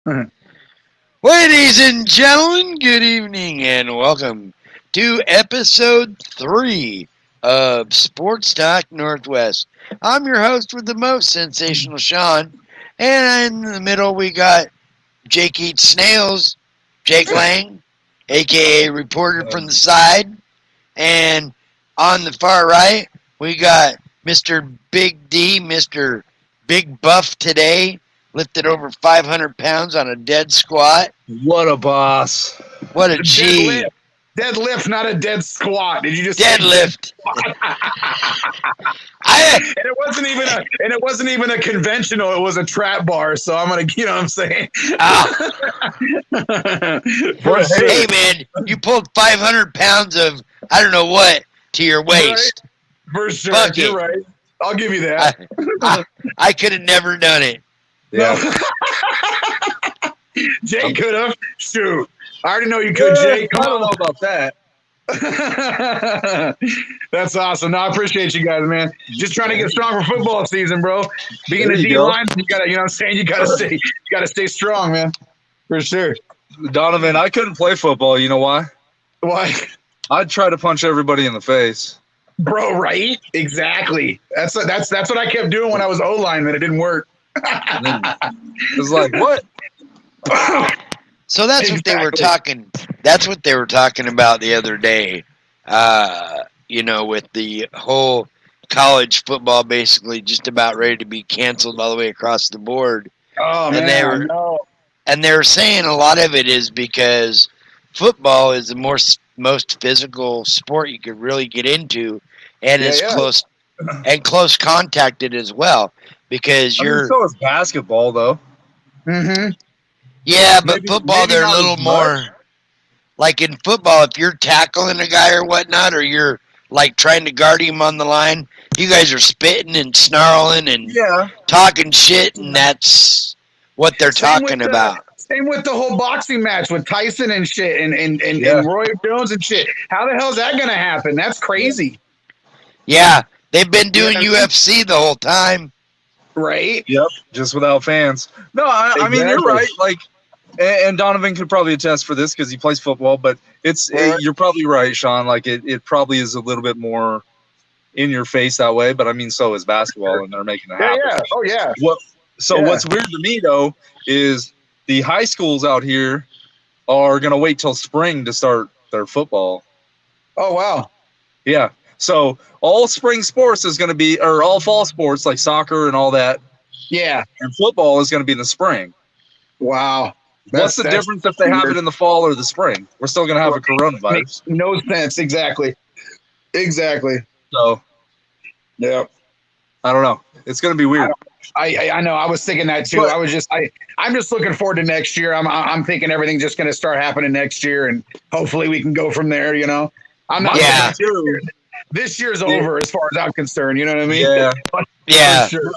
Ladies and gentlemen, good evening and welcome to episode 3 of Sports Talk Northwest. I'm your host with the most, Sensational Sean, and in the middle we got Jake Eats Snails, Jake Lang, aka Reporter from the Side, and on the far right we got Mr. Big D, Mr. Big Buff today, lifted over 500 pounds on a dead squat. What a boss. What a G. Deadlift, not a dead squat. Did you just Deadlift? and it wasn't even a conventional. It was a trap bar. So I'm gonna, you know what I'm saying? Hey man, you pulled 500 pounds of I don't know what to your waist. Right. For sure, Fuck you're it. right. I'll give you that. I could have never done it. Yeah. Jake could have. Shoot. I already know you could, Jake. I don't know about that. That's awesome. No, I appreciate you guys, man. Just trying to get strong for football season, bro. Being a D line, you gotta, you know what I'm saying? You gotta stay strong, man. For sure. Donovan, I couldn't play football. You know why? Why? I'd try to punch everybody in the face. Bro, right? Exactly. That's what I kept doing when I was O-line, man. It didn't work. It was like, what? So that's what they were talking. That's what they were talking about the other day. With the whole college football basically just about ready to be canceled all the way across the board. Oh man, and they were saying a lot of it is because football is the most physical sport you could really get into, and it's close contacted as well because so is basketball though. Mm-hmm. Yeah, but football they're a little more. Like in football, if you're tackling a guy or whatnot, or you're like trying to guard him on the line, you guys are spitting and snarling and talking shit, and that's what they're talking about. Same with the whole boxing match with Tyson and shit and Roy Jones and shit. How the hell is that gonna happen? That's crazy. Yeah, they've been doing UFC the whole time. Right? Yep. Just without fans. No, I mean, you're right. Like, and Donovan could probably attest for this because he plays football, but you're probably right, Sean. Like, it probably is a little bit more in your face that way, but I mean, so is basketball, and they're making it happen. Yeah. Oh, yeah. What's weird to me, though, is the high schools out here are going to wait till spring to start their football. Oh, wow. Yeah. So all spring sports is going to be, or all fall sports like soccer and all that. Yeah. And football is going to be in the spring. Wow. What's the difference if they have it in the fall or the spring? We're still going to have a coronavirus. Makes no sense. Exactly. So, yeah. I don't know. It's going to be weird. I know. I was thinking that too. But, I'm just looking forward to next year. I'm thinking everything's just going to start happening next year, and hopefully we can go from there. You know, I'm not. Yeah. This year's over as far as I'm concerned. You know what I mean? Yeah. Yeah. For sure.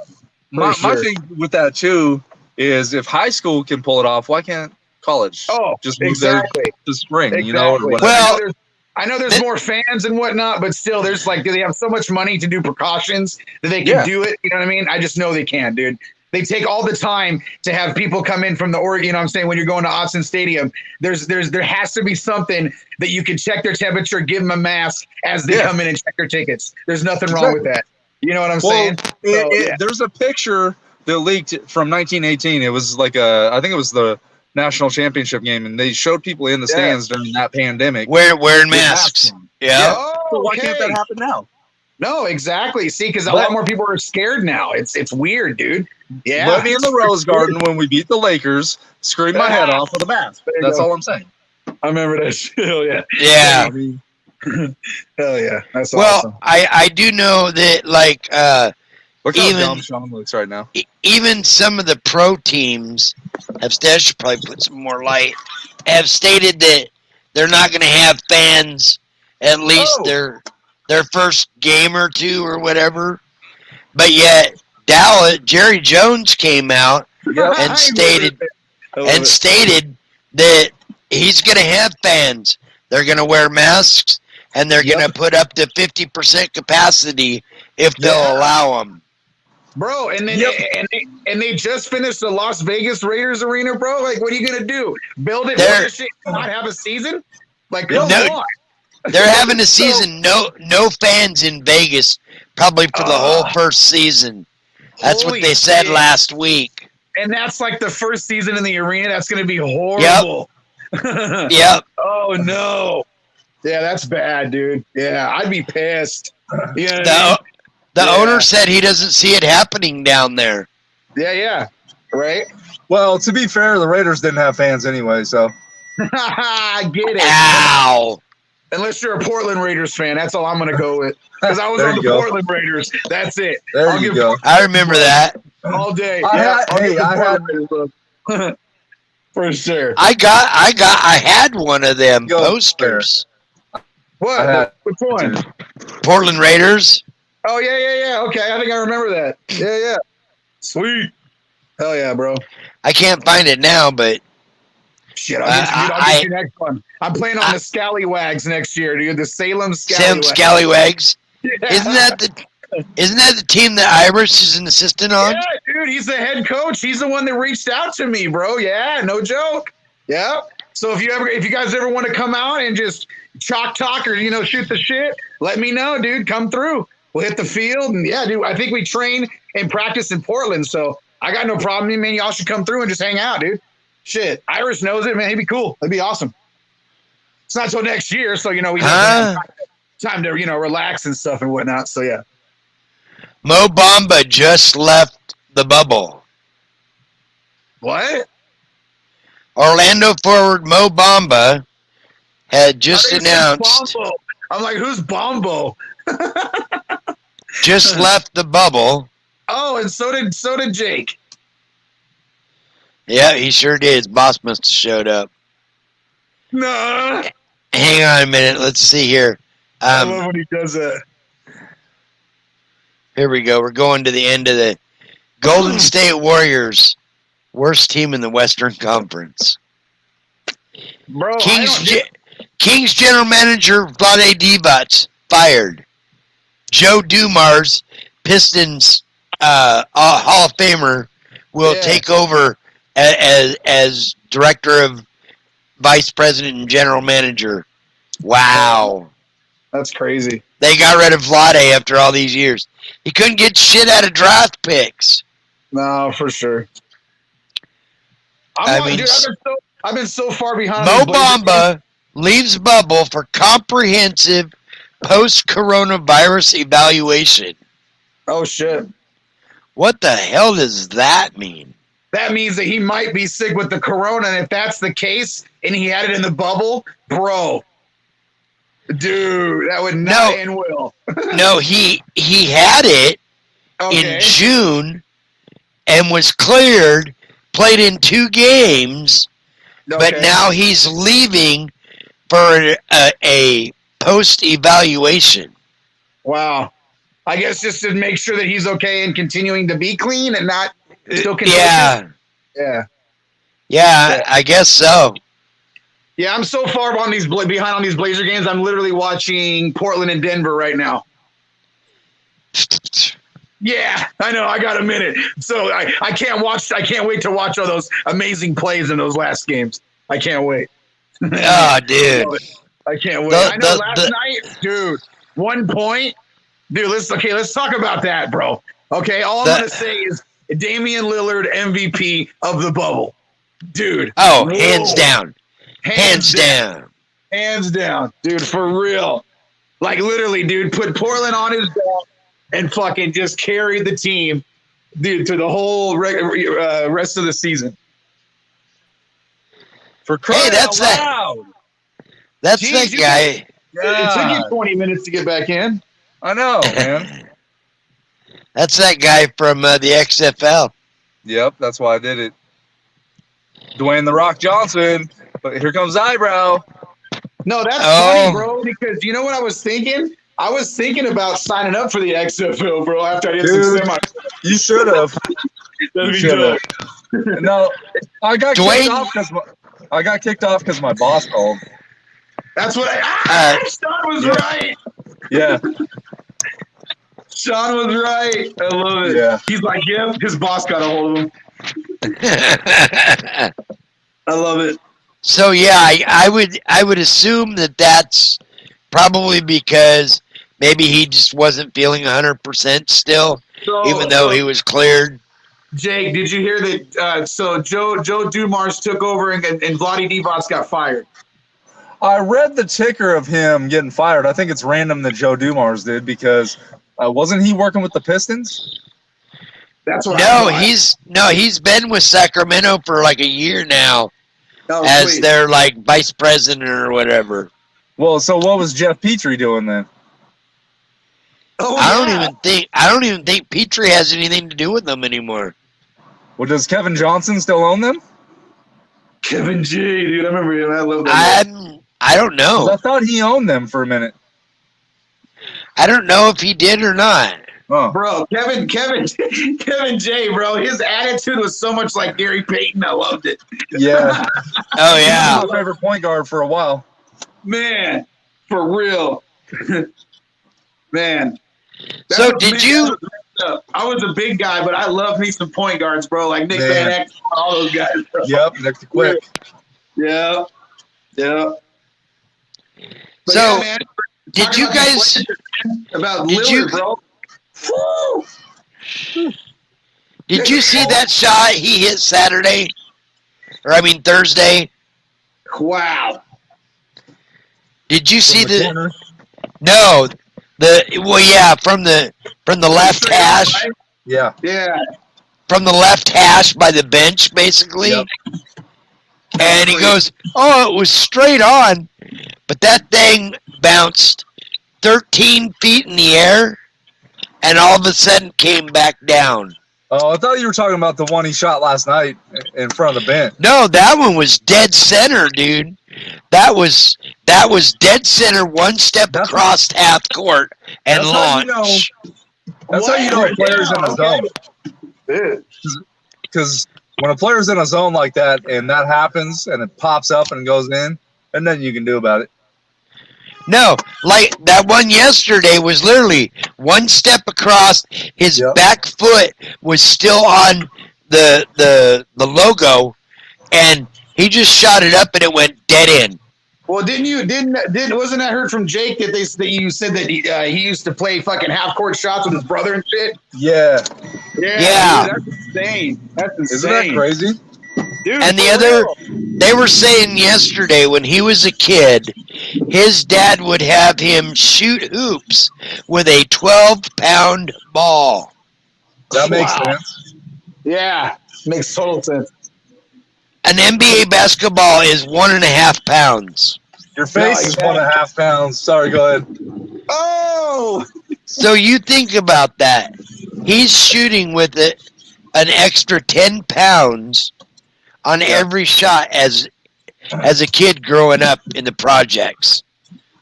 My thing with that too is if high school can pull it off, why can't college just move there to spring? Exactly. You know, or whatever. Well, I know there's more fans and whatnot, but still, there's like, they have so much money to do precautions that they can do it. You know what I mean? I just know they can, dude. They take all the time to have people come in from the Oregon. You know what I'm saying? When you're going to Autzen Stadium, there has to be something that you can check their temperature, give them a mask as they come in and check their tickets. There's nothing wrong with that. You know what I'm saying? There's a picture that leaked from 1918. It was like I think it was the national championship game, and they showed people in the stands during that pandemic wearing masks. Yeah. Oh, so why can't that happen now? No, exactly. See, because a lot more people are scared now. It's weird, dude. Yeah. Let me in the Rose Garden when we beat the Lakers, scream my head off with a mask. That's all I'm saying. I remember that shit. Hell yeah. Yeah. Hell yeah. That's awesome. I do know that, like, look how dumb Sean looks right now. Even some of the pro teams should probably put some more light, have stated that they're not going to have fans at least their first game or two or whatever. But yet, Dallas, Jerry Jones came out and stated that he's going to have fans. They're going to wear masks, and they're going to put up to 50% capacity if they'll allow them. bro. And then and they just finished the Las Vegas Raiders arena, bro. Like, what are you gonna do? Build it, finish it, not have a season? Like, come on. They're having a season. No fans in Vegas, probably for the whole first season. That's what they said last week. And that's like the first season in the arena. That's going to be horrible. Yep. Oh, no. Yeah, that's bad, dude. Yeah, I'd be pissed. You know the owner said he doesn't see it happening down there. Yeah. Right? Well, to be fair, the Raiders didn't have fans anyway, so. I get it. Ow. Unless you're a Portland Raiders fan, that's all I'm going to go with. Because I was on the Portland Raiders. That's it. There you go. I remember that. All day. I had for sure. I had one of them posters. What? Which one? Portland Raiders. Oh yeah. Okay, I think I remember that. Yeah. Sweet. Hell yeah, bro. I can't find it now, but shit, I'll get you next one. I'm playing on the Scallywags next year, dude. The Salem Scallywags. Yeah. Isn't that the team that Irish is an assistant on? Yeah, dude, he's the head coach. He's the one that reached out to me, bro. Yeah, no joke. Yeah. So if you guys ever want to come out and just chalk talk or shoot the shit, let me know, dude. Come through. We'll hit the field, and yeah, dude. I think we train and practice in Portland, so I got no problem. Man, y'all should come through and just hang out, dude. Shit, Irish knows it, man. He'd be cool. It'd be awesome. It's not till next year, so we have time to relax and stuff and whatnot. So yeah. Mo Bamba just left the bubble. What? Orlando forward Mo Bamba had just announced. Bombo. I'm like, who's Bombo? Just left the bubble. Oh, and so did Jake. Yeah, he sure did. His boss must have showed up. Nah. Hang on a minute. Let's see here. I love when he does that. Here we go. We're going to the end of the Golden State Warriors, worst team in the Western Conference. Bro, Kings general manager Vlade Divac fired. Joe Dumars, Pistons Hall of Famer, will take over as director of vice president and general manager. Wow. That's crazy. They got rid of Vlade after all these years. He couldn't get shit out of draft picks. No, for sure. I've been so far behind. Mo Bamba leaves bubble for comprehensive post-coronavirus evaluation. Oh, shit. What the hell does that mean? That means that he might be sick with the corona, and if that's the case, and he had it in the bubble, bro, dude, that would not end well. No, he had it in June and was cleared, played in 2 games, but now he's leaving for a post-evaluation. Wow. I guess just to make sure that he's okay and continuing to be clean and not still Yeah, I guess so. Yeah, I'm so far behind on these Blazer games. I'm literally watching Portland and Denver right now. Yeah, I know. I got a minute. So I can't wait to watch all those amazing plays in those last games. I can't wait. Oh, dude. I can't wait. I know last night, dude, 1 point. Dude, let's talk about that, bro. Okay, all I'm going to say is Damian Lillard, MVP of the bubble. Dude. Oh, hands down. Hands down. Hands down. Dude, for real. Like, literally, dude, put Portland on his back and fucking just carried the team, dude, to the whole rest of the season. For crying out loud. That's that guy. It took you 20 minutes to get back in. I know, man. That's that guy from the XFL. Yep, that's why I did it. Dwayne The Rock Johnson. But here comes Eyebrow. No, that's funny, bro, because you know what I was thinking? I was thinking about signing up for the XFL, bro, after I did some semi. You should have. That'd be dope. No, I got kicked off because my boss called. That's what Sean was right. Yeah. Sean was right. I love it. Yeah. He's like, yeah, his boss got a hold of him. I love it. So yeah, I would assume that that's probably because maybe he just wasn't feeling 100% still, even though he was cleared. Jake, did you hear that? So Joe Dumars took over and Vlade Divac got fired. I read the ticker of him getting fired. I think it's random that Joe Dumars did because wasn't he working with the Pistons? That's what. He's been with Sacramento for like a year now as sweet. their like vice president or whatever. Well, so what was Jeff Petrie doing then? Oh, I don't even think Petrie has anything to do with them anymore. Well, does Kevin Johnson still own them? Kevin G, dude, I remember him. I love that. I don't know. I thought he owned them for a minute. I don't know if he did or not. Oh. Bro, Kevin J, bro, his attitude was so much like Gary Payton. I loved it. Yeah. Oh He yeah. was my favorite point guard for a while. Man, for real. Man. So did you? I was a big guy, but I love me some point guards, bro. Like Nick Van Exel, all those guys. Bro. Yep, next to Quick. Yeah. But So yeah, man, did you guys? about Did Lillard, you- bro? Woo! Did you see that shot he hit Saturday? Thursday? Wow. Did you see From the the? corner. No, from the left hash, Yeah. Yeah. from the left hash by the bench, basically. Yep. And he goes, "Oh, it was straight on, but that thing bounced 13 feet in the air, and all of a sudden came back down." Oh, I thought you were talking about the one he shot last night in front of the bench. No, that one was dead center, dude. That was dead center, one step That's across half court and That's how you launch. That's how you know a player's in a zone. Dude. Because when a player's in a zone like that and that happens and it pops up and goes in, and nothing you can do about it. No, like that one yesterday was literally one step across. His Yep. back foot was still on the logo, and he just shot it up and it went dead in. Well, wasn't that heard from Jake that you said that he used to play fucking half court shots with his brother and shit? Yeah. Yeah. Dude, that's insane. That's insane. Isn't that crazy? Dude, And the for other, real. they were saying yesterday when he was a kid, his dad would have him shoot hoops with a 12-pound ball. That makes Wow. sense. Yeah, makes total sense. An NBA basketball is 1.5 pounds. Your face No, is yeah. 1.5 pounds. Sorry, go ahead. Oh, So you think about that. He's shooting with an extra 10 pounds on every shot as a kid growing up in the projects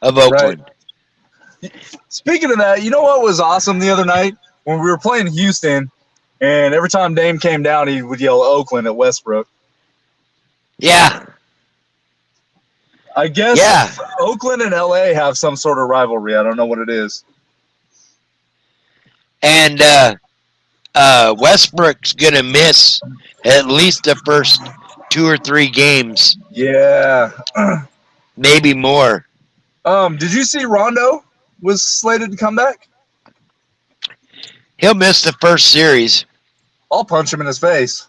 of Oakland. Speaking of that, you know what was awesome the other night? When we were playing Houston, and every time Dame came down, he would yell Oakland at Westbrook. Yeah. I guess Yeah. Oakland and LA have some sort of rivalry. I don't know what it is. And Westbrook's going to miss at least the first 2 or 3 games, Yeah. maybe more. Did you see Rondo was slated to come back? He'll miss the first series. I'll punch him in his face.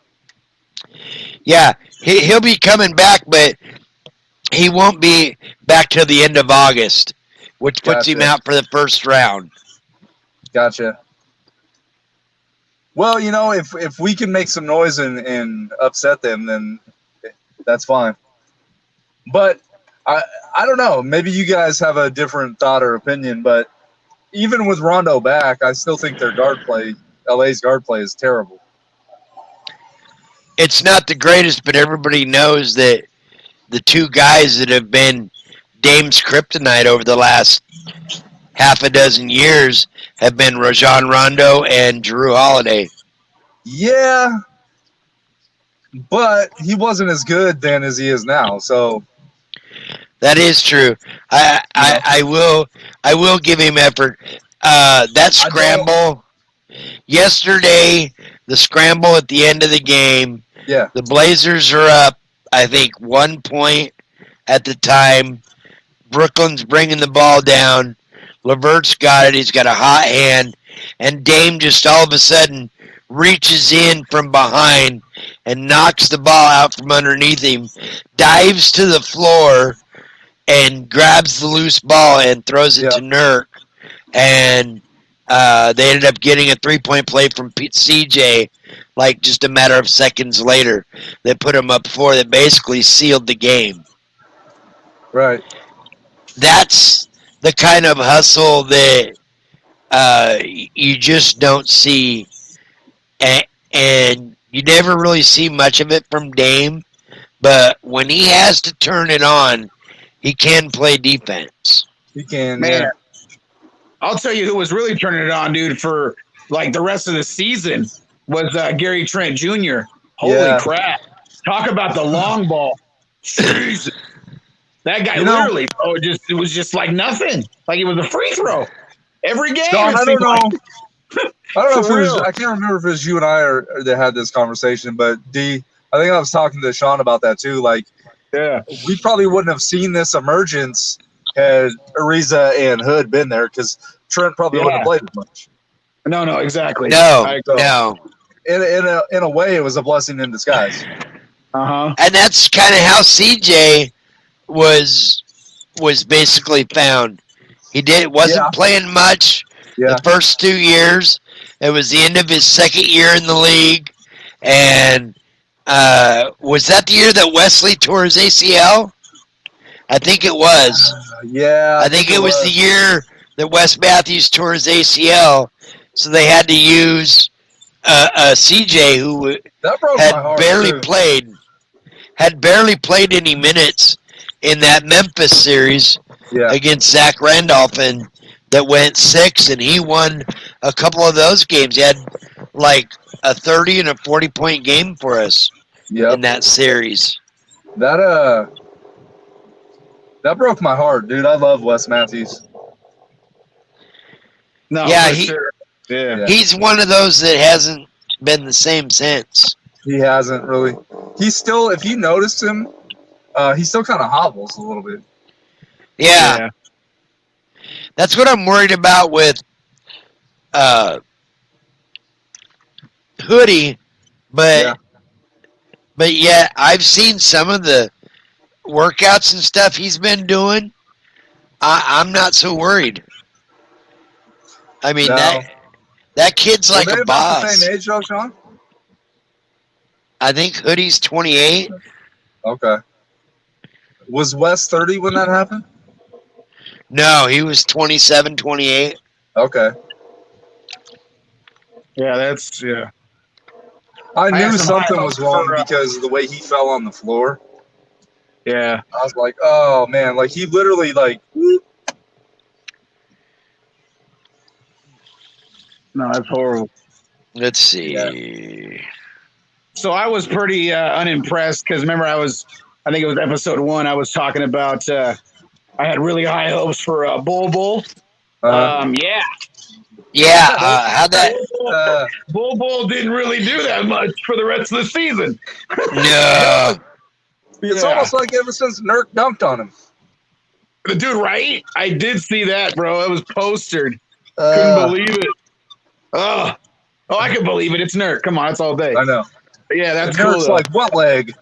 Yeah, he'll be coming back, but he won't be back till the end of August, which puts him Gotcha. out for the first round. Gotcha. Well, you know, if we can make some noise and upset them, then that's fine. But I don't know. Maybe you guys have a different thought or opinion, but even with Rondo back, I still think their guard play, LA's guard play, is terrible. It's not the greatest, but everybody knows that the 2 guys that have been Dame's kryptonite over the last half a dozen years have been Rajon Rondo and Jrue Holiday. Yeah, but he wasn't as good then as he is now. So That is true. I will give him effort. That scramble yesterday, the scramble at the end of the game. Yeah. The Blazers are up, I think, 1 point at the time. Brooklyn's bringing the ball down. LeVert's got it. He's got a hot hand. And Dame just all of a sudden reaches in from behind and knocks the ball out from underneath him, dives to the floor, and grabs the loose ball and throws it to Nurk. And they ended up getting a three-point play from CJ like just a matter of seconds later. They put him up 4 that basically sealed the game. Right. That's the kind of hustle that you just don't see, and you never really see much of it from Dame, but when he has to turn it on, he can play defense. He can, man. I'll tell you who was really turning it on, dude, for like the rest of the season was Gary Trent Jr. Holy crap. Talk about the long ball. Jeez. That guy literally, it was just like nothing. Like it was a free throw. Every game. Don, I don't know. I don't know if it was, I can't remember if it was you and I that had this conversation, but D, I think I was talking to Sean about that too. Like, we probably wouldn't have seen this emergence had Ariza and Hood been there because Trent probably wouldn't have played as much. No, exactly. No. In a way, it was a blessing in disguise. Uh-huh. And that's kind of how CJ was basically found. He wasn't playing much the first 2 years. It was the end of his second year in the league. And was that the year that Wesley tore his ACL? I think it was. I think it was the year that Wes Matthews tore his ACL. So they had to use CJ, who had barely played any minutes in that Memphis series against Zach Randolph, and that went 6, and he won a couple of those games. He had like a 30 and a 40-point game for us in that series. That broke my heart, dude. I love Wes Matthews. No, he's one of those that hasn't been the same since. He hasn't really. He's still, if you noticed him, he still kind of hobbles a little bit. Yeah. That's what I'm worried about with Hoodie, but yet I've seen some of the workouts and stuff he's been doing. I'm not so worried. I mean, that kid's like a boss. The same age, though, Sean? I think Hoodie's 28. Okay. Was Wes 30 when that happened? No, he was 27, 28. Okay. Yeah, I knew something was wrong because of the way he fell on the floor. Yeah. I was like, oh, man. Like, he literally, like, whoop. No, that's horrible. Let's see. Yeah. So I was pretty unimpressed because remember I think it was episode 1. I was talking about I had really high hopes for Bull. How'd that? Bull didn't really do that much for the rest of the season. No. It's almost like ever since Nurk dunked on him. Dude, right? I did see that, bro. It was postered. Couldn't believe it. Oh, I can believe it. It's Nurk. Come on, it's all day. I know. Yeah, that's cool. Nurk's like, what leg?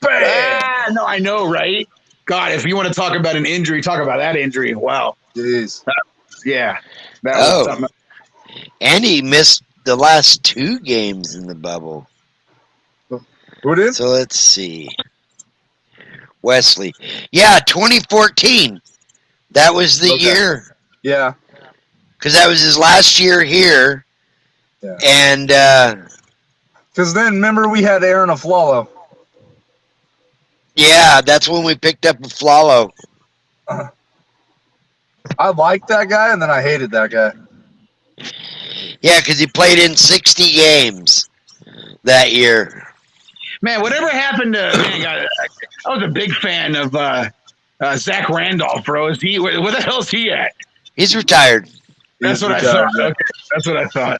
Bam! No, I know, right? God, if you want to talk about an injury, talk about that injury. Wow. Jeez. That was something. And he missed the last 2 games in the bubble. Who did? So let's see. Wesley. Yeah, 2014. That was the year. Yeah. Because that was his last year here. Yeah. And because then remember we had Aaron Aflalo. Yeah, that's when we picked up Aflalo. I liked that guy, and then I hated that guy. Yeah, because he played in 60 games that year. Man, whatever happened to I was a big fan of Zach Randolph, bro. Where the hell's he at? He's retired. That's what I thought. Okay, that's what I thought.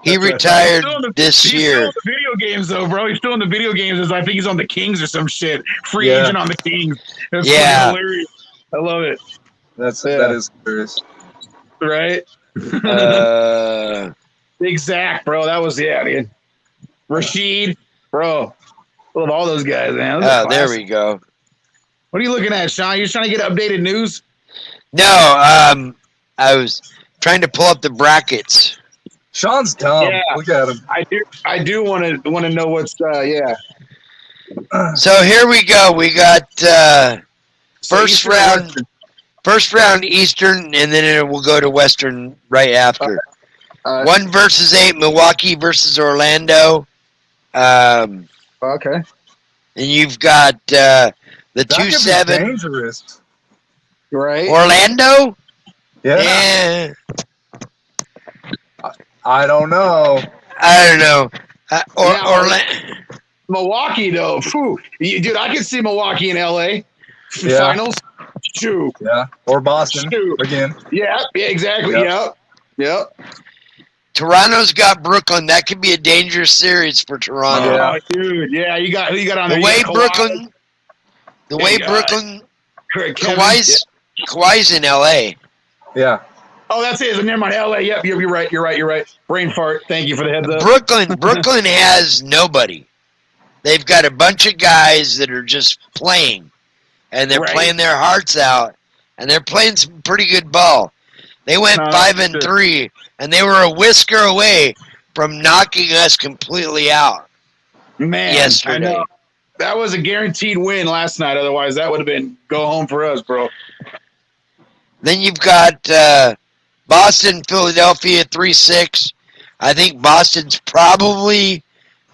He retired this He's year. still in the video games, though, bro. He's still in the video games. I think he's on the Kings or some shit. Free agent on the Kings. That's Yeah. hilarious. I love it. That is hilarious. Right? Exact, bro. That was dude. Rashid, bro. Love all those guys, man. Oh, there we go. What are you looking at, Sean? You just trying to get updated news? No, I was trying to pull up the brackets. Sean's dumb. Yeah. Look at him. I do want to know what's So here we go. We got first round Eastern, and then it will go to Western right after. 1 versus 8, Milwaukee versus Orlando. Okay. And you've got the That could be 2-7 dangerous. Right. Orlando. Yeah. Yeah. I don't know. I don't know. Milwaukee, though. Phew. Dude, I can see Milwaukee in LA. Yeah. Finals. Shoot. Yeah. Or Boston again. Yeah, exactly. Yep. Toronto's got Brooklyn. That could be a dangerous series for Toronto. Oh, dude. Yeah, who you got on The there? way Kawhi. Brooklyn, Kevin. Kawhi's in LA. Yeah. Oh, that's it. Never mind. LA. Yep, you're right. You're right. Brain fart. Thank you for the heads up. Brooklyn has nobody. They've got a bunch of guys that are just playing, and they're playing their hearts out, and they're playing some pretty good ball. They went 5-3, and they were a whisker away from knocking us completely out. Man, yesterday. I know. That was a guaranteed win last night. Otherwise, that would have been go home for us, bro. Then you've got Boston, Philadelphia 3-6. I think Boston's probably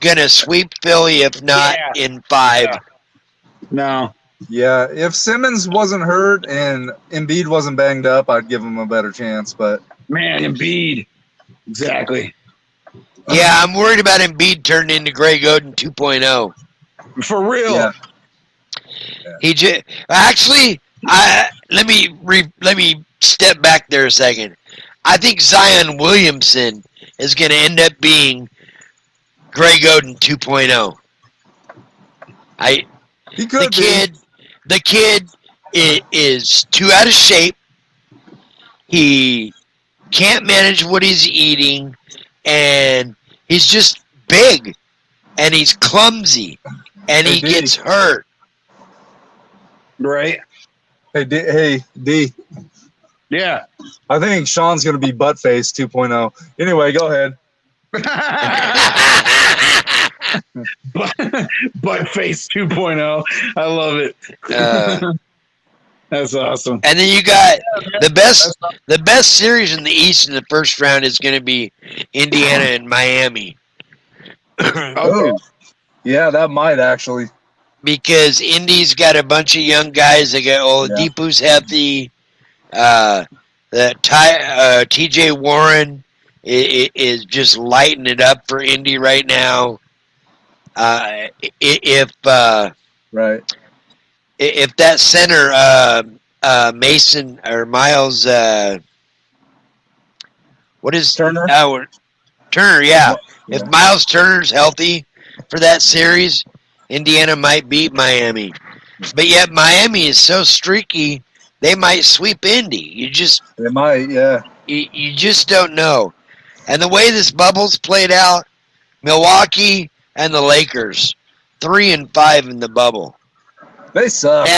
going to sweep Philly, if not in 5. Yeah. No. Yeah, if Simmons wasn't hurt and Embiid wasn't banged up, I'd give him a better chance. But man, Embiid, exactly. Yeah, I'm worried about Embiid turning into Greg Oden 2.0. For real. Yeah. He actually, let me step back there a second. I think Zion Williamson is going to end up being Greg Oden 2.0. He could The kid is too out of shape. He can't manage what he's eating, and he's just big, and he's clumsy, and he gets hurt. Right. Hey, D. Yeah. I think Sean's going to be Buttface 2.0. Anyway, go ahead. Buttface 2.0. I love it. That's awesome. And then you got the best series in the East in the first round is going to be Indiana and Miami. Oh, yeah, that might actually. Because Indy's got a bunch of young guys. They got Oladipo's healthy. T.J. Warren is just lighting it up for Indy right now. If that center Mason or Miles, what is Turner? Turner, yeah. If Miles Turner's healthy for that series, Indiana might beat Miami. But yet Miami is so streaky, they might sweep Indy. They might, yeah. You just don't know. And the way this bubble's played out, Milwaukee and the Lakers, 3-5 in the bubble. They suck.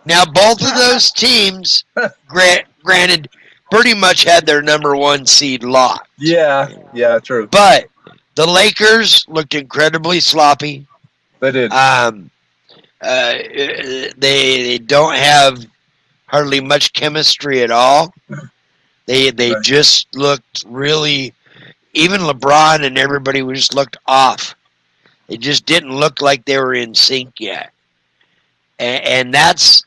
Now both of those teams, granted, pretty much had their number 1 seed locked. Yeah, true. But the Lakers looked incredibly sloppy. They did. They don't have hardly much chemistry at all. They just looked really. Even LeBron and everybody just looked off. It just didn't look like they were in sync yet. And that's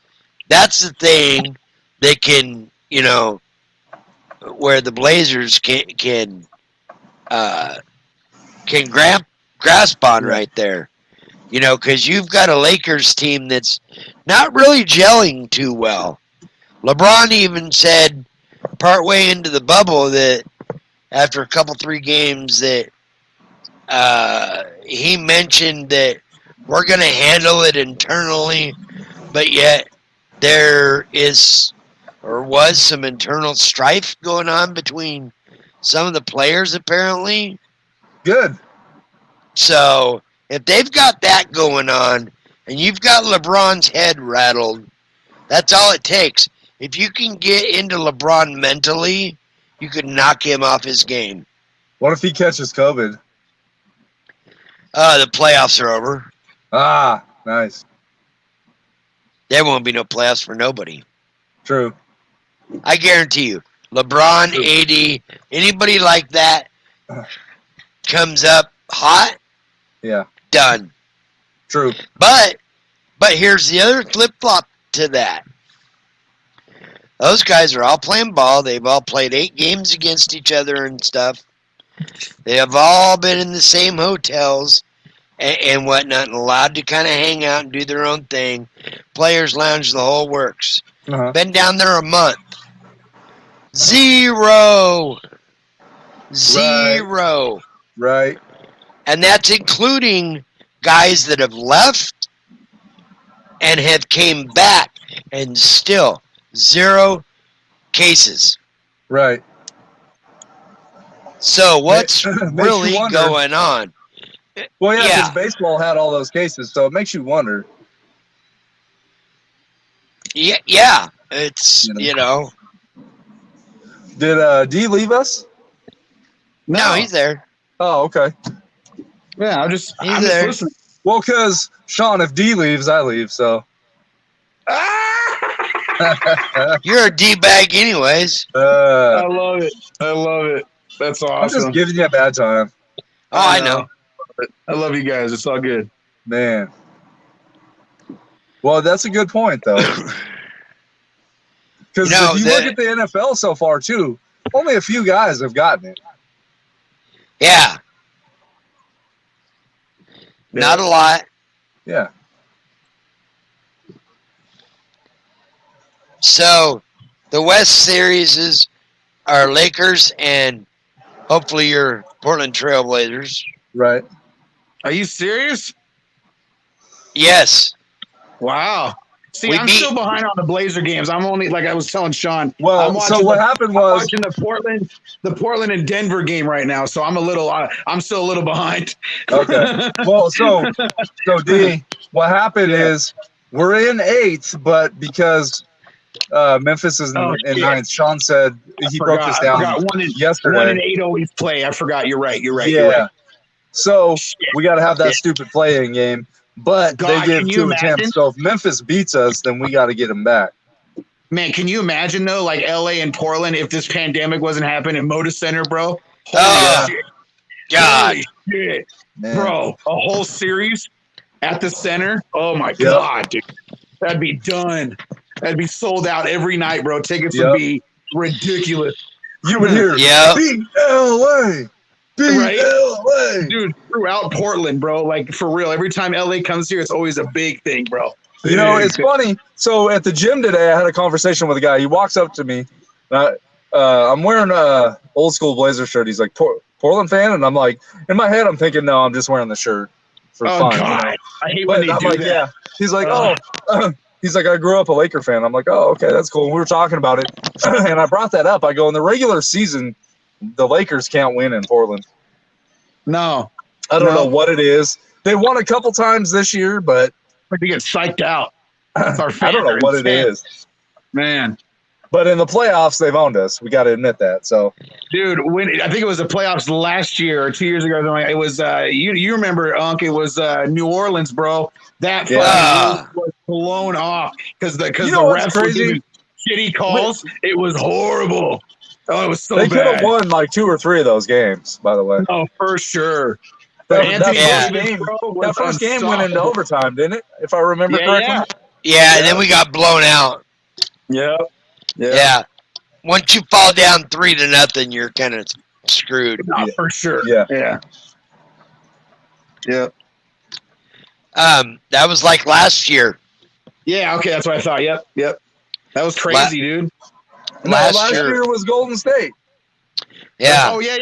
the thing that can, where the Blazers can grasp on right there. Because you've got a Lakers team that's not really gelling too well. LeBron even said partway into the bubble that after a couple 3 games that he mentioned that we're going to handle it internally, but yet there is or was some internal strife going on between some of the players apparently. Good. So if they've got that going on and you've got LeBron's head rattled, that's all it takes. If you can get into LeBron mentally, you could knock him off his game. What if he catches COVID? The playoffs are over. Ah, nice. There won't be no playoffs for nobody. True. I guarantee you. LeBron, AD, anybody like that comes up hot, Yeah. done. True. But here's the other flip-flop to that. Those guys are all playing ball. They've all played 8 games against each other and stuff. They have all been in the same hotels and whatnot and allowed to kind of hang out and do their own thing. Players lounge, the whole works. Uh-huh. Been down there a month. Zero. Right. And that's including guys that have left and have came back and still 0 cases. Right. So what's Makes you really wonder. going on? Well, yeah, Yeah. because baseball had all those cases, so it makes you wonder. Yeah. It's, You know. you know. Did D leave us? No, he's there. Oh, okay. Yeah, I'm He's just there. listening. Well, because Sean, if D leaves, I leave. So. You're a D-bag anyways. I love it. I love it. That's I'm awesome. just giving you a bad time, Oh, I know. I love you guys. It's all good. man. Well, that's a good point, though. Because You know, if you look at the NFL so far, too, only a few guys have gotten it. Yeah. Not a lot. Yeah. So, the West Series are Lakers and hopefully your Portland Trailblazers. Right. Are you serious? Yes. Wow. See, We I'm beat- still behind on the Blazer games. I'm only, like I was telling Sean. I'm Well, watching so what happened I'm was, watching the Portland and Denver game right now. So I'm still a little behind. okay. Well, so D, what happened is we're in 8th, but because Memphis is in shit. 9th, Sean said he broke this I down forgot. 1 yesterday. and 8 always play. I forgot. You're right. You're Yeah. So Shit. we got to have that Yeah. stupid play-in game, but God, they give can you 2 imagine? attempts. So if Memphis beats us, then we got to get them back. Man, can you imagine though, like LA and Portland, if this pandemic wasn't happening at Moda Center, bro? Oh, shit. God. Holy shit. Man. Bro, a whole series at the center. Oh my God, dude. That'd be done. That'd be sold out every night, bro. Tickets would be ridiculous. You would hear, Yeah. beat LA, beat Right? LA. Dude, throughout Portland, bro. Like for real. Every time LA comes here, it's always a big thing, bro. You know, it's Big. funny. So at the gym today, I had a conversation with a guy. He walks up to me. I'm wearing a old school Blazer shirt. He's like, Portland fan? And I'm like, in my head, I'm thinking, no, I'm just wearing the shirt for Oh fun. you God. know? I hate But when they I'm do like, that. yeah. He's like, Ugh. he's like, I grew up a Laker fan. I'm like, oh, okay, that's cool. We were talking about it. And I brought that up. I go, in the regular season, the Lakers can't win in Portland. No. I don't No. know what it is. They won a couple times this year, but Like they get psyched out. That's our I don't know fans. what it is. Man. But in the playoffs, they've owned us. We got to admit that. So, Dude, when I think it was the playoffs last year or 2 years ago, it was you remember, Unc? It was New Orleans, bro. That fucking Yeah. roof was blown off because the You know what's refs were crazy? giving shitty calls. It was horrible. Oh, it was so they could have bad. won like 2 or 3 of those games, by the way. Oh, for sure. That, Anthony that Yeah. first game, Davis, bro, was that first game went into unstoppable. overtime, didn't it? If I remember Yeah, correctly. Yeah, and then we got blown out. Yeah. Yeah. Once you fall down 3-0, you're kind of screwed. No, Yeah. for sure. Yeah. Yeah. Yeah. That was like last year. Yeah. Okay, that's what I thought. Yep. That was crazy, dude. last year was Golden State. Yeah. Oh yeah.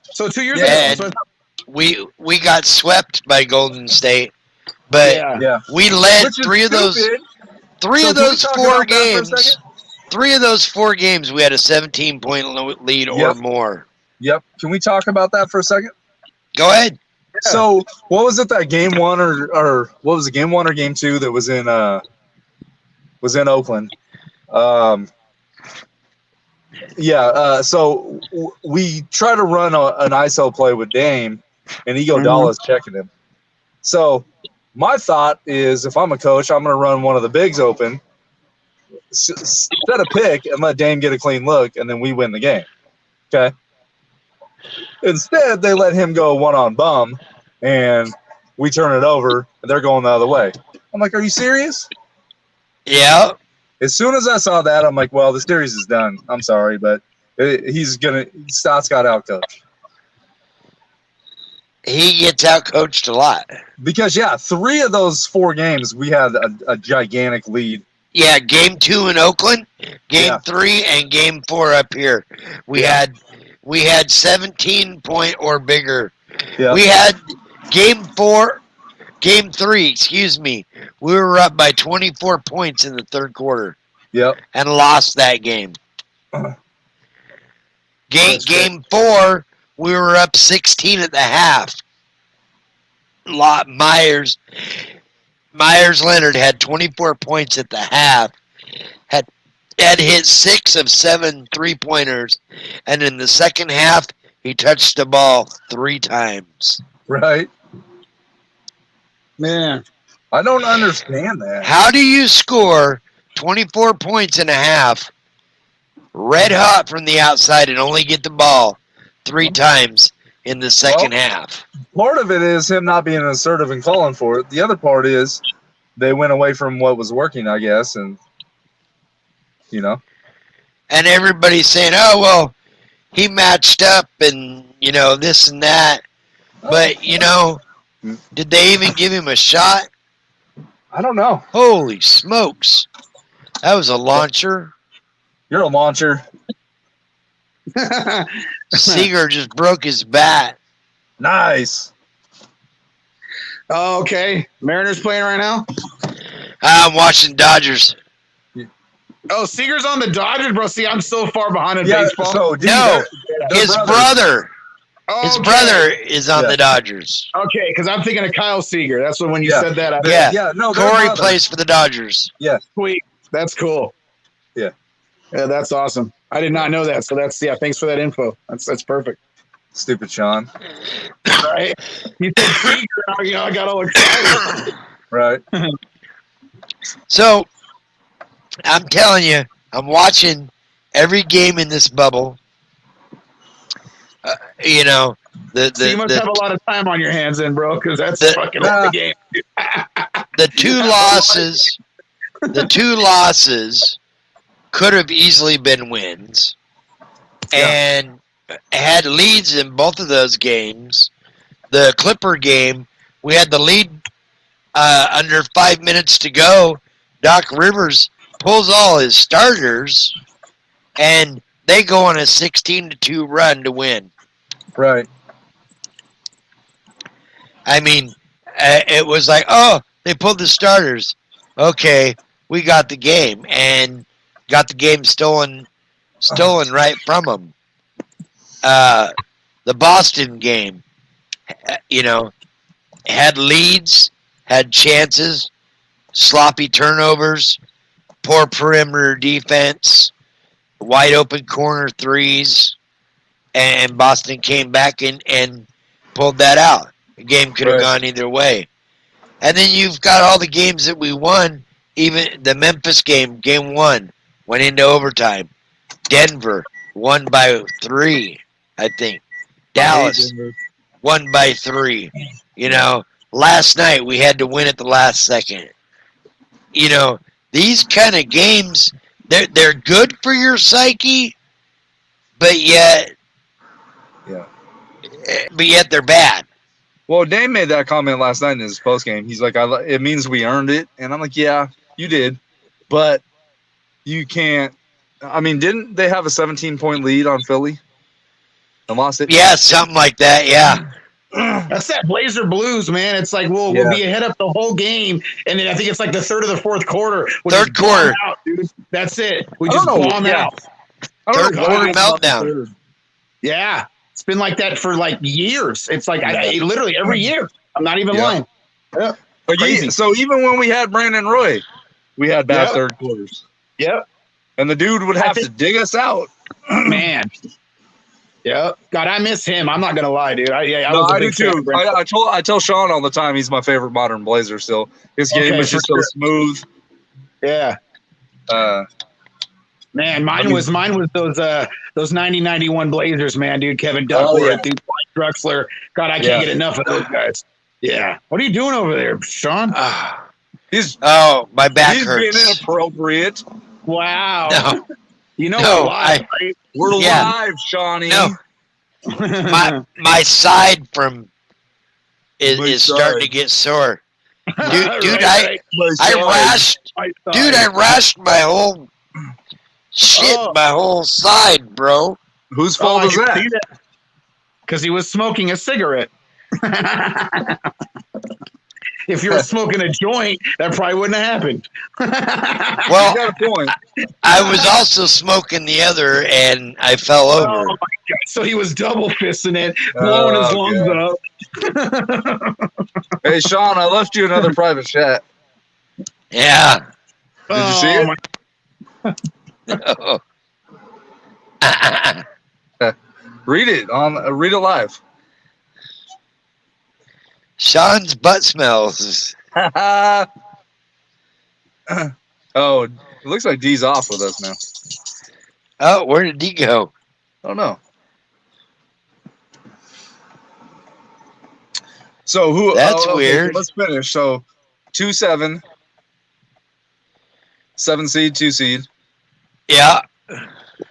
So 2 years Yeah, ago. and we got swept by Golden State, but we led three of those 4 games. 3 of those 4 games, we had a 17-point lead or more. Yep. Can we talk about that for a second? Go ahead. Yeah. So, what was it that game 1 or what was it, game 1 or game 2 that was in Oakland? So we try to run an ISO play with Dame, and Iguodala's checking him. So my thought is, if I'm a coach, I'm going to run one of the bigs open, set a pick, and let Dame get a clean look, and then we win the game. Okay. Instead, they let him go one on bum, and we turn it over, and they're going the other way. I'm like, are you serious? Yeah. As soon as I saw that, I'm like, well, the series is done. I'm sorry, but Stott's got outcoached. He gets outcoached a lot. Because, 3 of those 4 games, we had a gigantic lead. Yeah, game 2 in Oakland, game 3, and game 4 up here. We had 17-point or bigger. Yeah. We had game 3, excuse me. We were up by 24 points in the third quarter. Yep. And lost that game. Game 4, we were up 16 at the half. Myers Leonard had 24 points at the half. Had hit 6 of 7 3-pointers, and in the second half, he touched the ball 3 times. Right. Man, I don't understand that. How do you score 24 points in a half, red hot from the outside, and only get the ball 3 times in the second half? Part of it is him not being assertive and calling for it. The other part is they went away from what was working, I guess, and And everybody's saying, oh, well, he matched up and, this and that. But, did they even give him a shot? I don't know. Holy smokes. That was a launcher. You're a launcher. Seager just broke his bat. Nice. Oh, okay. Mariners playing right now? I'm watching Dodgers. Oh, Seager's on the Dodgers, bro. See, I'm so far behind in baseball. So, his brother. His brother is on the Dodgers. Okay, because I'm thinking of Kyle Seager. That's when you said that. Corey plays for the Dodgers. Yeah. Sweet. That's cool. Yeah. Yeah, that's awesome. I did not know that. So thanks for that info. That's perfect. Stupid Sean. Right? You said Seager, I got all excited. Right. So, I'm telling you, I'm watching every game in this bubble. So you must have a lot of time on your hands then, bro, because that's fucking the game. The 2 losses could have easily been wins, and had leads in both of those games. The Clipper game, we had the lead under 5 minutes to go. Doc Rivers pulls all his starters, and they go on a 16-2 run to win. Right. I mean, it was like, oh, they pulled the starters. Okay, we got the game, and got the game stolen right from them. The Boston game, had leads, had chances, sloppy turnovers, poor perimeter defense, wide open corner threes, and Boston came back and pulled that out. The game could have gone either way. And then you've got all the games that we won, even the Memphis game, game 1, went into overtime. Denver won by 3, I think. Dallas won by 3. Last night we had to win at the last second. These kind of games, they're good for your psyche, but yet they're bad. Well, Dame made that comment last night in his postgame. He's like, it means we earned it. And I'm like, yeah, you did. But you can't I mean, didn't they have a 17-point lead on Philly and lost it? Yeah, something like that. Yeah. That's that Blazer blues, man. It's like we'll be ahead up the whole game, and then I think it's like the third or the fourth quarter. Third quarter, out, dude. That's it. We just bomb out. Third quarter meltdown. Yeah, it's been like that for like years. It's like I literally every year. I'm not even lying. Yeah. So even when we had Brandon Roy, we had bad third quarters. Yep. And the dude would have to dig us out. Man. Yeah, God, I miss him. I'm not gonna lie, dude. I do too. I tell Sean all the time he's my favorite modern Blazer. Still, his game was just so smooth. Yeah. Man, mine was those 90-91 Blazers, man, dude. Kevin Duckworth, dude, Drexler. God, I can't get enough of those guys. Yeah. What are you doing over there, Sean? My back hurts. He's being inappropriate. Wow. No. You know right? We're live, Shawnee. No. my side is starting to get sore. Dude, I rashed my whole my whole side, bro. Whose fault is that? Because he was smoking a cigarette. If you were smoking a joint, that probably wouldn't have happened. Well, you got a point. I was also smoking the other, and I fell over. Oh my God. So he was double fisting it, blowing his lungs up. Hey, Sean, I left you another private chat. Yeah. Did you see it? No. Read it live. Sean's butt smells. Oh, it looks like D's off with us now. Oh, where did D go? I don't know. So who? That's weird. Let's finish. So 2-7, 7 seed, 2 seed. Yeah.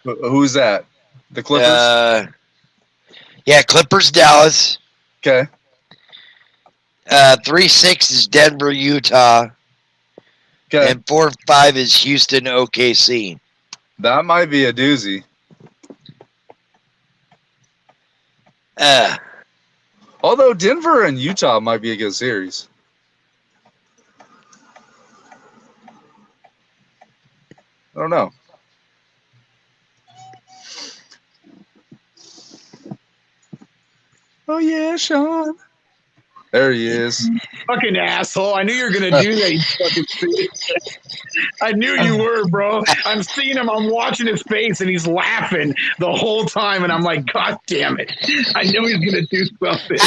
Who's that? The Clippers. Clippers, Dallas. Okay. 3-6 is Denver, Utah. Okay. And 4-5 is Houston, OKC. That might be a doozy. Although Denver and Utah might be a good series. I don't know. Oh yeah, Sean. There he is. Fucking asshole. I knew you were going to do that, you fucking bitch. I knew you were, bro. I'm seeing him. I'm watching his face, and he's laughing the whole time. And I'm like, God damn it. I knew he was going to do something.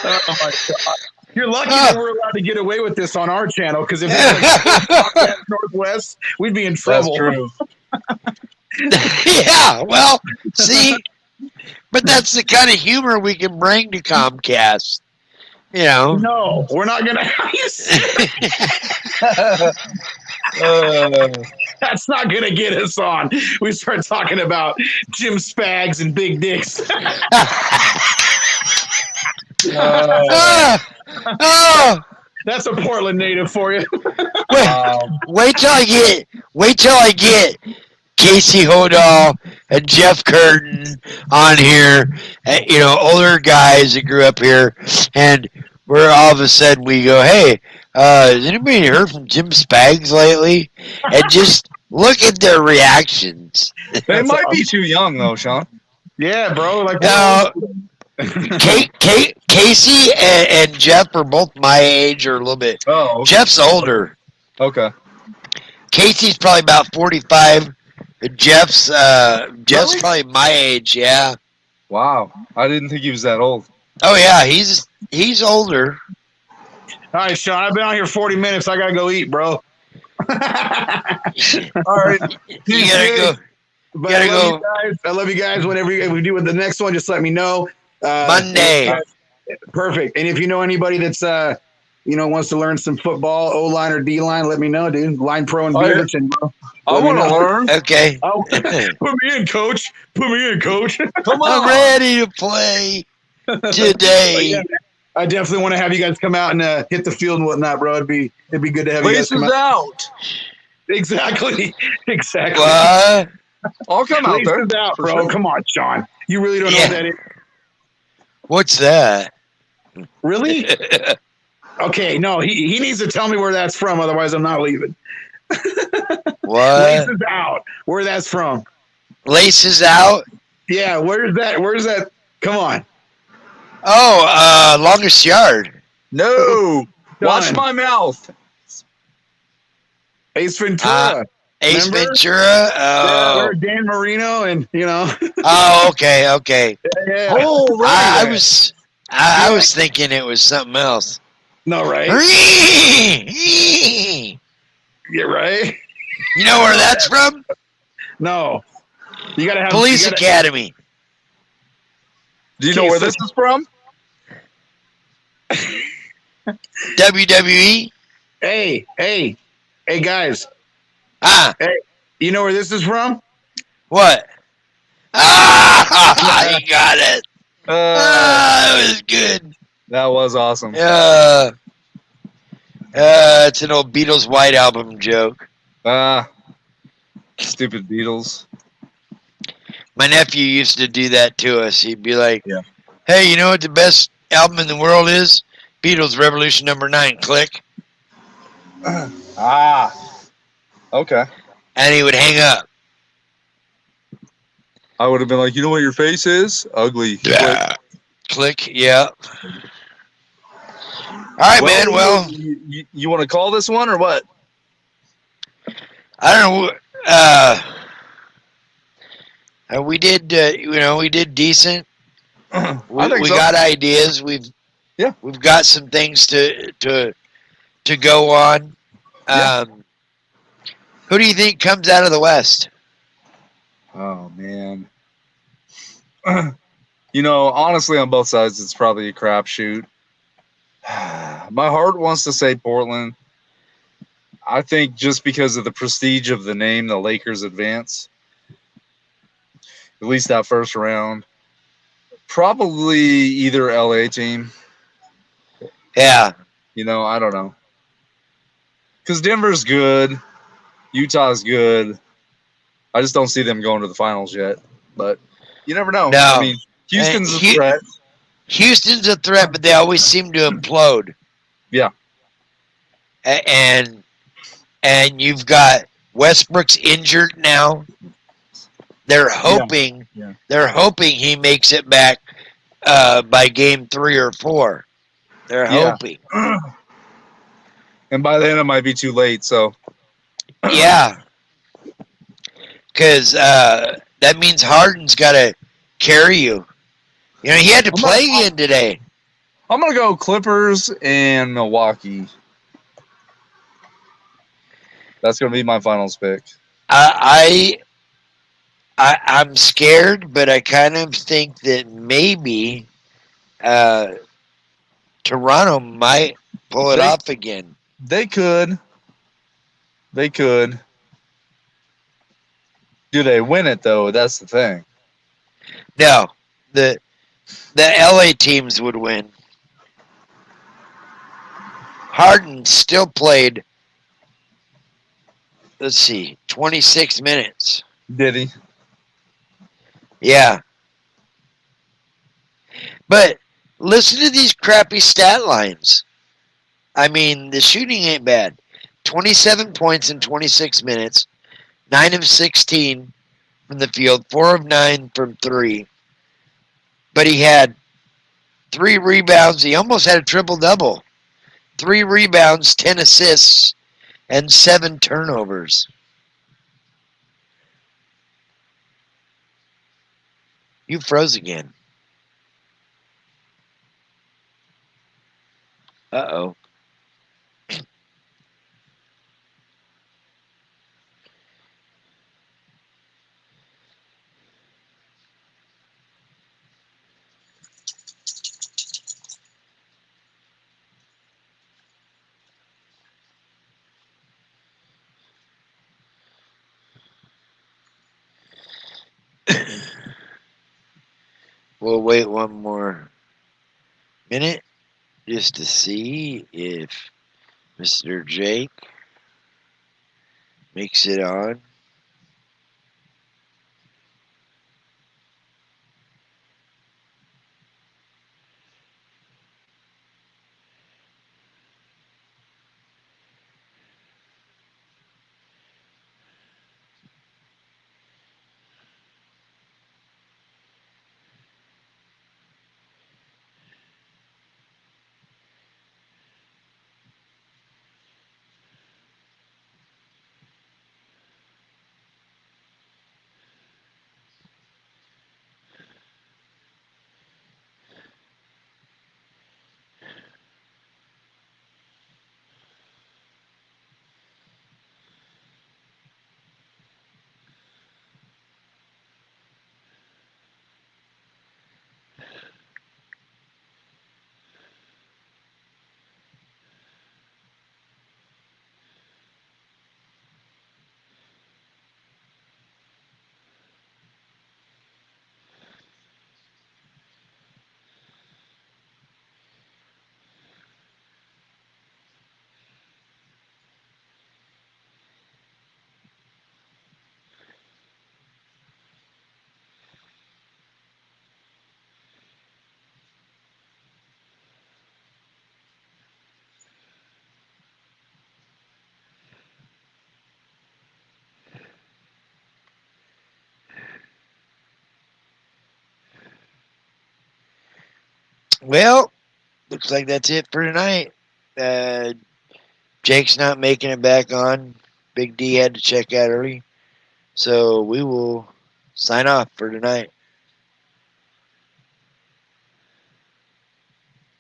Oh, my God. You're lucky that we're allowed to get away with this on our channel, because if it was like Northwest, we'd be in trouble. That's true. Yeah, well, see, but that's the kind of humor we can bring to Comcast. You know. No, we're not going to. That's not going to get us on. We start talking about Jim Spags and big dicks. That's a Portland native for you. Wait till I get Casey Hodal and Jeff Curtin on here. You know, older guys that grew up here, and we're all of a sudden we go, "Hey, has anybody heard from Jim Spags lately?" And just look at their reactions. They might be too young though, Sean. Yeah, bro. Like Casey and Jeff are both my age or a little bit. Oh, okay. Jeff's older. Okay. Casey's probably about 45. Jeff's probably my age. Yeah. Wow, I didn't think he was that old. Oh yeah, he's older. All right, Sean. I've been out here 40 minutes. I gotta go eat, bro. All right, you gotta go. But I love you guys. Whenever we do with the next one, just let me know. Monday. Perfect. And if you know anybody that's wants to learn some football, O-line or D-line, let me know, dude. Line Pro and Beavich. I want to learn. Okay. Put me in, coach. Come on. I'm ready to play today. Yeah, I definitely want to have you guys come out and hit the field and whatnot, bro. It'd be good to have you guys come out. Exactly. Exactly. What? I'll come out there. Laces out, for bro. sure. Come on, Sean. You really don't know Yeah. what that is? What's that? Really? Okay, no, he needs to tell me where that's from, otherwise I'm not leaving. What? Laces out. Where that's from. Laces out? Yeah, where's that? Where's that? Come on. Oh, Longest Yard. No. Watch Done. my mouth. Ace Ventura. Ace Remember? Ventura? Yeah, Oh. where Dan Marino and Oh, okay. yeah. Oh, right. I was thinking it was something else. No, right? You You're right. know where that's from? No. You gotta have Police Academy. Do you know where this is from? WWE? Hey, guys. Ah, You know where this is from? what? Ah, you got it. That was good. That was awesome. It's an old Beatles White Album joke. Stupid Beatles. My nephew used to do that to us. He'd be like, Yeah. "Hey, you know what the best album in the world is? Beatles Revolution #9. Click." Okay. And he would hang up. I would have been like, you know what your face is? Ugly. Click. Yeah. All right, man. Well, you want to call this one or what? I don't know. We did. We did decent. We so. got ideas. We've got some things to go on. Yeah. Who do you think comes out of the West? Oh man. Honestly, on both sides, it's probably a crapshoot. My heart wants to say Portland. I think just because of the prestige of the name, the Lakers advance. At least that first round. Probably either LA team. Yeah. I don't know. Because Denver's good. Utah's good. I just don't see them going to the finals yet. But you never know. No. I mean, Houston's a threat. Houston's a threat, but they always seem to implode. Yeah. And you've got Westbrook's injured now. They're hoping they're hoping he makes it back by game 3 or 4. They're hoping. And by then it might be too late, so yeah. Because that means Harden's got to carry you. He had to play again today. I'm going to go Clippers and Milwaukee. That's going to be my finals pick. I'm scared, but I kind of think that maybe Toronto might pull it off again. They could. Do they win it, though? That's the thing. No. The LA teams would win. Harden still played, 26 minutes. Did he? Yeah. But listen to these crappy stat lines. I mean, the shooting ain't bad. 27 points in 26 minutes, 9 of 16 from the field, 4 of 9 from 3. But he had 3 rebounds. He almost had a triple-double. 3 rebounds, 10 assists, and 7 turnovers. You froze again. Uh-oh. We'll wait one more minute just to see if Mr. Jake Mix it on. Well, looks like that's it for tonight. Uh, Jake's not making it back on. Big D had to check out early. So we will sign off for tonight.